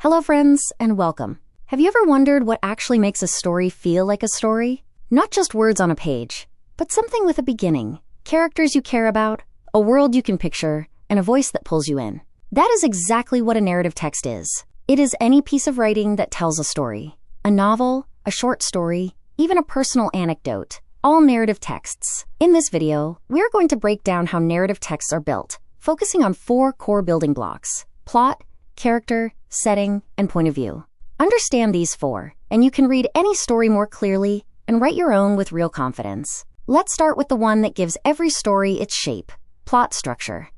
Hello friends, and welcome. Have you ever wondered what actually makes a story feel like a story? Not just words on a page, but something with a beginning, characters you care about, a world you can picture, and a voice that pulls you in. That is exactly what a narrative text is. It is any piece of writing that tells a story. A novel, a short story, even a personal anecdote, all narrative texts. In this video, we're going to break down how narrative texts are built, focusing on 4 core building blocks: plot, character, setting, and point of view. Understand these 4, and you can read any story more clearly and write your own with real confidence. Let's start with the one that gives every story its shape: plot structure.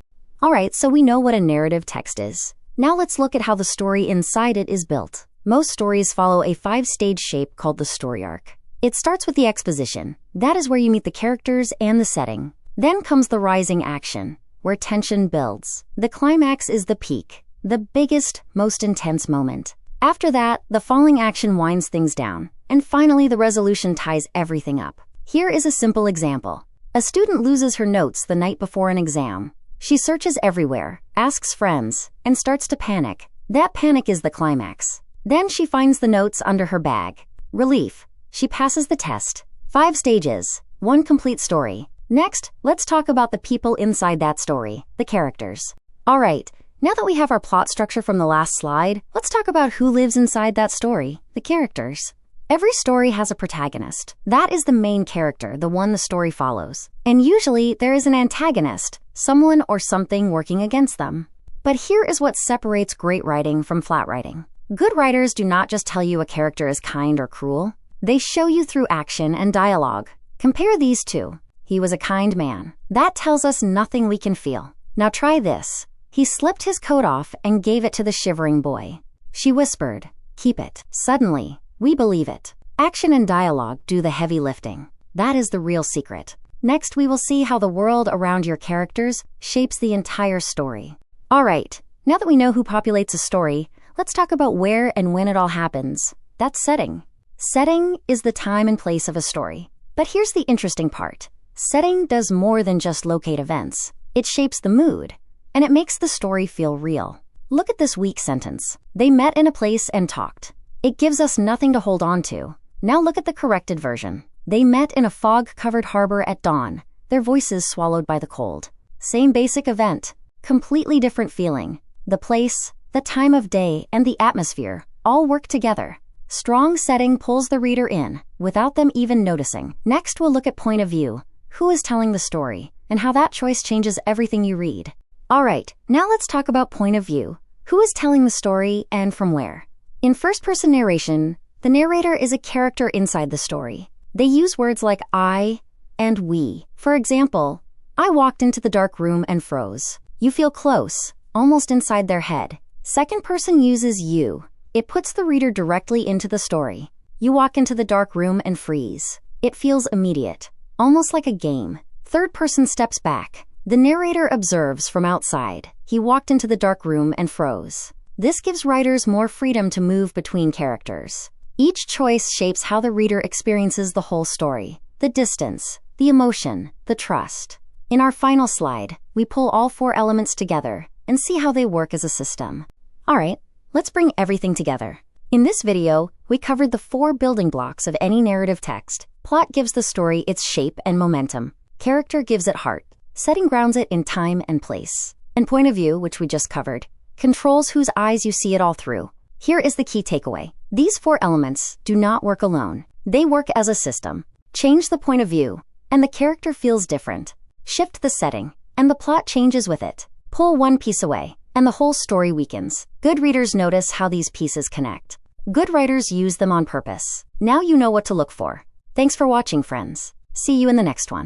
Alright, so we know what a narrative text is. Now let's look at how the story inside it is built. Most stories follow a 5-stage shape called the story arc. It starts with the exposition. That is where you meet the characters and the setting. Then comes the rising action, where tension builds. The climax is the peak, the biggest, most intense moment. After that, the falling action winds things down, and finally the resolution ties everything up. Here is a simple example. A student loses her notes the night before an exam. She searches everywhere, asks friends, and starts to panic. That panic is the climax. Then she finds the notes under her bag. Relief. She passes the test. 5 stages, 1 complete story. Next, let's talk about the people inside that story, the characters. All right. Now that we have our plot structure from the last slide, let's talk about who lives inside that story, the characters. Every story has a protagonist. That is the main character, the one the story follows. And usually there is an antagonist, someone or something working against them. But here is what separates great writing from flat writing. Good writers do not just tell you a character is kind or cruel. They show you through action and dialogue. Compare these two. He was a kind man. That tells us nothing we can feel. Now try this. He slipped his coat off and gave it to the shivering boy. She whispered, "Keep it." Suddenly, we believe it. Action and dialogue do the heavy lifting. That is the real secret. Next, we will see how the world around your characters shapes the entire story. All right, now that we know who populates a story, let's talk about where and when it all happens. That's setting. Setting is the time and place of a story. But here's the interesting part. Setting does more than just locate events. It shapes the mood, and it makes the story feel real. Look at this weak sentence. They met in a place and talked. It gives us nothing to hold on to. Now look at the corrected version. They met in a fog-covered harbor at dawn, their voices swallowed by the cold. Same basic event, completely different feeling. The place, the time of day, and the atmosphere all work together. Strong setting pulls the reader in, without them even noticing. Next, we'll look at point of view. Who is telling the story, and how that choice changes everything you read. All right, now let's talk about point of view. Who is telling the story and from where? In first-person narration, the narrator is a character inside the story. They use words like I and we. For example, I walked into the dark room and froze. You feel close, almost inside their head. Second person uses you. It puts the reader directly into the story. You walk into the dark room and freeze. It feels immediate, almost like a game. Third person steps back. The narrator observes from outside. He walked into the dark room and froze. This gives writers more freedom to move between characters. Each choice shapes how the reader experiences the whole story. The distance, the emotion, the trust. In our final slide, we pull all 4 elements together and see how they work as a system. All right, let's bring everything together. In this video, we covered the 4 building blocks of any narrative text. Plot gives the story its shape and momentum. Character gives it heart. Setting grounds it in time and place. And point of view, which we just covered, controls whose eyes you see it all through. Here is the key takeaway. These 4 elements do not work alone. They work as a system. Change the point of view, and the character feels different. Shift the setting, and the plot changes with it. Pull one piece away, and the whole story weakens. Good readers notice how these pieces connect. Good writers use them on purpose. Now you know what to look for. Thanks for watching, friends. See you in the next one.